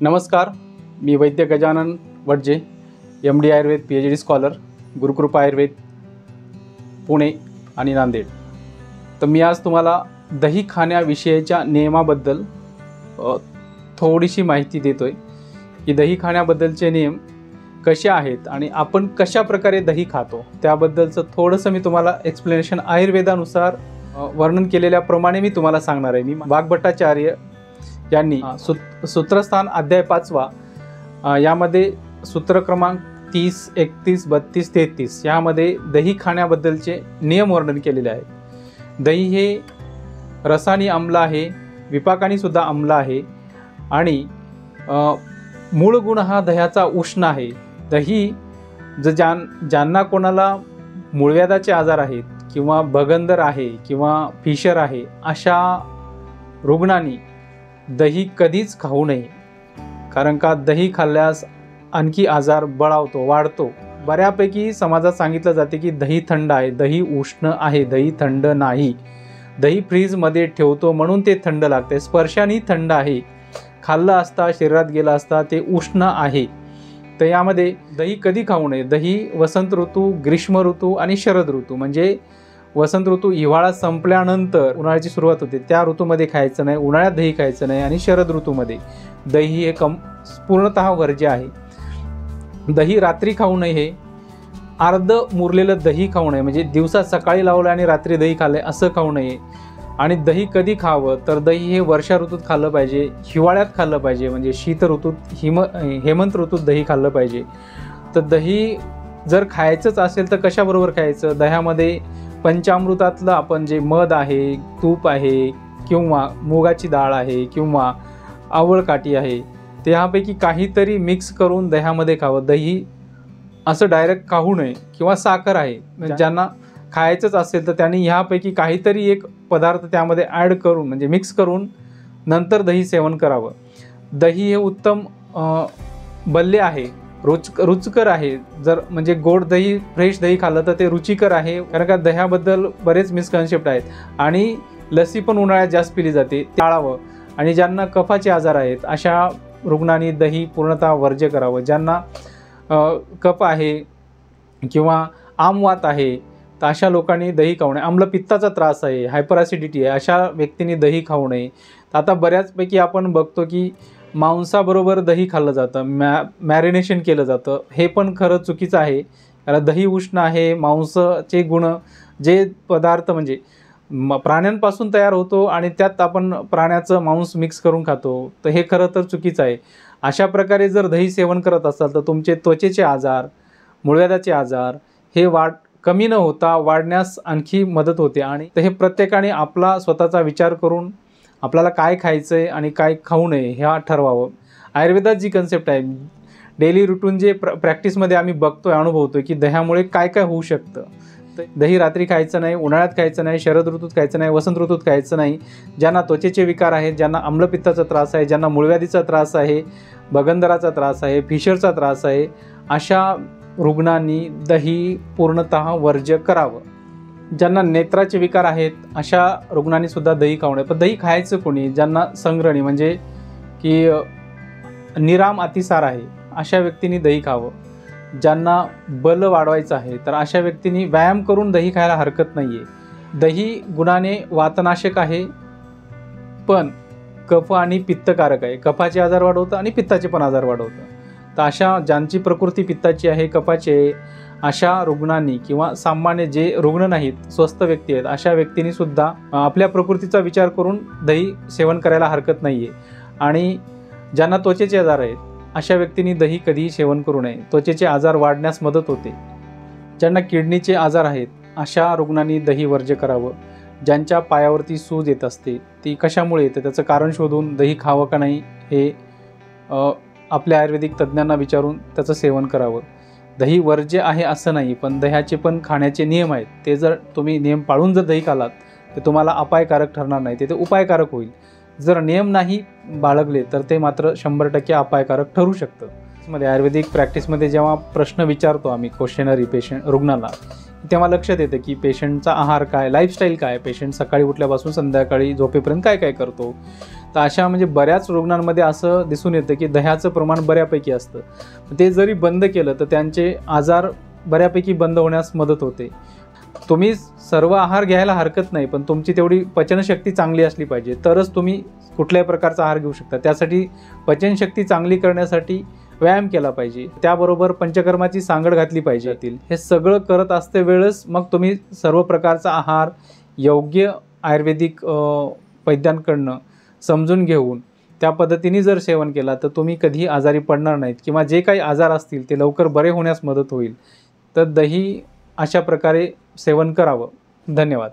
नमस्कार, मी वैद्य Gajanan Wadje, MD Ayurved PhD scholar, Gurukripa Ayurved Pune आणि नांदेड। तर मी आज तुम्हाला दही खाण्याविषयीच्या नियमाबद्दल थोडीशी माहिती देतोय की दही खाण्याबद्दलचे नियम कसे आहेत आणि आपण कशा प्रकारे दही खातो त्याबद्दलचं थोडंसं मी तुम्हाला एक्सप्लेनेशन आयुर्वेदानुसार वर्णन केलेल्याप्रमाणे मी तुम्हाला सांगणार आहे। मी वाघभट्टाचार्य यांनी सूत्रस्थान अध्याय 5 यामध्ये सूत्र क्रमांक 30, 31, 32, 33 यामध्ये दही खाण्याबद्दलचे नियम वर्णन केलेले आहे। दही हे रसानी आम्ल आहे, विपाकानी सुद्धा आम्ल आहे आणि मूळ गुण हा दह्याचा उष्ण आहे। दही ज्यांना कोणाला मूळव्याधाचे आजार आहेत किंवा भगंदर आहे किंवा फिशर आहे अशा रुग्णांनी दही कधीच खाऊ नये, कारण का दही खाल्ल्यास आणखी आजार बळावतो, वाढतो। बऱ्यापैकी समाजात सांगितलं जाते की दही थंड आहे, दही उष्ण आहे, दही थंड नाही। दही फ्रीजमध्ये ठेवतो म्हणून ते थंड लागते, स्पर्शाने थंड आहे, खाल्लं असता शरीरात गेलं असता ते उष्ण आहे। तर यामध्ये दही कधी खाऊ नये? दही वसंत ऋतू, ग्रीष्म ऋतू आणि शरद ऋतू, म्हणजे वसंत ऋतू हिवाळा संपल्यानंतर उन्हाळ्याची सुरुवात होते त्या ऋतूमध्ये खायचं नाही, उन्हाळ्यात दही खायचं नाही आणि शरद ऋतूमध्ये दही हे पूर्णतः वर्ज्य आहे। दही रात्री खाऊ नये, हे अर्ध मुरलेलं दही खाऊ नये, म्हणजे दिवसा सकाळी लावलं आणि रात्री दही खाल्ले असं खाऊ नये। आणि दही कधी खावं तर दही हे वर्षा ऋतूत खाल्लं पाहिजे, हिवाळ्यात खाल्लं पाहिजे, म्हणजे शीत ऋतूत हेमंत ऋतूत दही खाल्लं पाहिजे। तर दही जर खायचंच असेल तर कशाबरोबर खायचं? दह्यामध्ये पंचामृतातलं आपण जे मध आहे, तूप आहे किंवा मुगाची डाळ आहे किंवा आवळकाठी आहे त्यापैकी काहीतरी मिक्स करून दह्यामध्ये खावं। दही असं डायरेक्ट खाऊ नये। किंवा साखर आहे, ज्यांना खायचंच असेल तर त्यांनी ह्यापैकी काहीतरी एक पदार्थ त्यामध्ये ॲड करून म्हणजे मिक्स करून नंतर दही सेवन करावं। दही हे उत्तम बल्ले आहे, रुचकर आहे। जर म्हणजे गोड दही, फ्रेश दही खाल्लं तर ते रुचिकर आहे, कारण का दह्याबद्दल बरेच मिसकन्सेप्ट आहेत। आणि लस्सी पण उन्हाळ्यात जास्त पिली जाते, टाळावं। आणि ज्यांना कफाचे आजार आहेत अशा रुग्णांनी दही पूर्णतः वर्ज्य करावं। ज्यांना कफ आहे किंवा आमवात आहे तर अशा लोकांनी दही खाऊ नये। आम्लपित्ताचा त्रास आहे, हायपर ॲसिडिटी आहे, अशा व्यक्तींनी दही खाऊ नये। आता बऱ्याचपैकी आपण बघतो की मांसाबरोबर दही खाल्लं जातं, मॅरिनेशन केलं जातं, हे पण खरं चुकीचं आहे। कारण दही उष्ण आहे, मांसाचे गुण जे पदार्थ म्हणजे प्राण्यांपासून तयार होतो आणि त्यात आपण प्राण्याचं मांस मिक्स करून खातो, तर हे खरं तर चुकीचं आहे। अशा प्रकारे जर दही सेवन करत असाल तर तुमचे त्वचेचे आजार, मूळव्याधाचे आजार हे कमी न होता वाढण्यास आणखी मदत होते। आणि हे प्रत्येकाने आपला स्वतःचा विचार करून आपल्याला काय खायचं आहे आणि काय खाऊ नये ह्या ठरवावं। आयुर्वेदात जी कन्सेप्ट आहे, डेली रुटीन जे प्रॅक्टिसमध्ये आम्ही बघतोय, अनुभवतोय की दह्यामुळे काय काय होऊ शकतं। तर दही रात्री खायचं नाही, उन्हाळ्यात खायचं नाही, शरद ऋतूत खायचं नाही, वसंत ऋतूत खायचं नाही। ज्यांना त्वचेचे विकार आहेत, ज्यांना आम्लपित्ताचा त्रास आहे, ज्यांना मूळव्याधीचा त्रास आहे, भगंदराचा त्रास आहे, फिशरचा त्रास आहे, अशा रुग्णांनी दही पूर्णतः वर्ज्य करावं। ज्यांना नेत्राचे विकार आहेत अशा रुग्णांनी सुद्धा दही खाऊ नये। पण दही खायचं कोणी? ज्यांना संग्रहणी म्हणजे की निराम अतिसार आहे अशा व्यक्तींनी दही खावं। ज्यांना बल वाढवायचं आहे तर अशा व्यक्तींनी व्यायाम करून दही खायला हरकत नाही आहे। दही गुणाने वातनाशक आहे, पण कफ आणि पित्तकारक आहे, कफाचे आजार वाढवतं आणि पित्ताचे पण आजार वाढवतं। तर अशा ज्यांची प्रकृती पित्ताची आहे, कफाची आहे, अशा रुग्णांनी किंवा सामान्य जे रुग्ण नाहीत, स्वस्थ व्यक्ती आहेत, अशा व्यक्तींनी सुद्धा आपल्या प्रकृतीचा विचार करून दही सेवन करायला हरकत नाही आहे। आणि ज्यांना त्वचेचे आजार आहेत अशा व्यक्तींनी दही कधीही सेवन करू नये, त्वचेचे आजार वाढण्यास मदत होते। ज्यांना किडनीचे आजार आहेत अशा रुग्णांनी दही वर्ज्य करावं। ज्यांच्या पायावरती सूज येत असते ती कशामुळे येते त्याचं कारण शोधून दही खावं का नाही हे आपल्या आयुर्वेदिक तज्ज्ञांना विचारून त्याचं सेवन करावं। दही वर्ज्य आहे असं नाही, पण दह्याचे पण खाण्याचे नियम आहेत, ते जर तुम्ही नियम पाळून जर दही खालात तर तुम्हाला अपायकारक ठरणार नाही, ते उपायकारक होईल। जर नियम नाही बाळगले तर ते मात्र 100% अपायकारक ठरू शकतं। आयुर्वेदिक प्रॅक्टिसमध्ये जेव्हा प्रश्न विचारतो आम्ही क्वेश्चनरी रुग्णाला तेव्हा लक्षात येतं की पेशंटचा आहार काय, लाईफस्टाईल काय, पेशंट सकाळी उठल्यापासून संध्याकाळी झोपेपर्यंत काय काय करतो. तर अशा म्हणजे बऱ्याच रुग्णांमध्ये असं दिसून येतं की दह्याचं प्रमाण बऱ्यापैकी असतं. ते जरी बंद केलं तर त्यांचे आजार बऱ्यापैकी बंद होण्यास मदत होते. तुम्ही सर्व आहार घ्यायला हरकत नाही, पण तुमची तेवढी पचनशक्ती चांगली असली पाहिजे, तरच तुम्ही कुठल्याही प्रकारचा आहार घेऊ शकता. त्यासाठी पचनशक्ती चांगली करण्यासाठी व्यायाम केला पाहिजे, त्याबरोबर पंचकर्माची सांगड घातली पाहिजे. हे सगळं करत असते वेळेस मग तुम्ही सर्व प्रकारचा आहार योग्य आयुर्वेदिक वैद्यांकडनं समजून घेऊन त्या पद्धतीने जर सेवन केला तर तुम्ही कधीही आजारी पडणार नाहीत, किंवा जे काही आजार असतील ते लवकर बरे होण्यास मदत होईल. तर दही अशा प्रकारे सेवन करावं. धन्यवाद.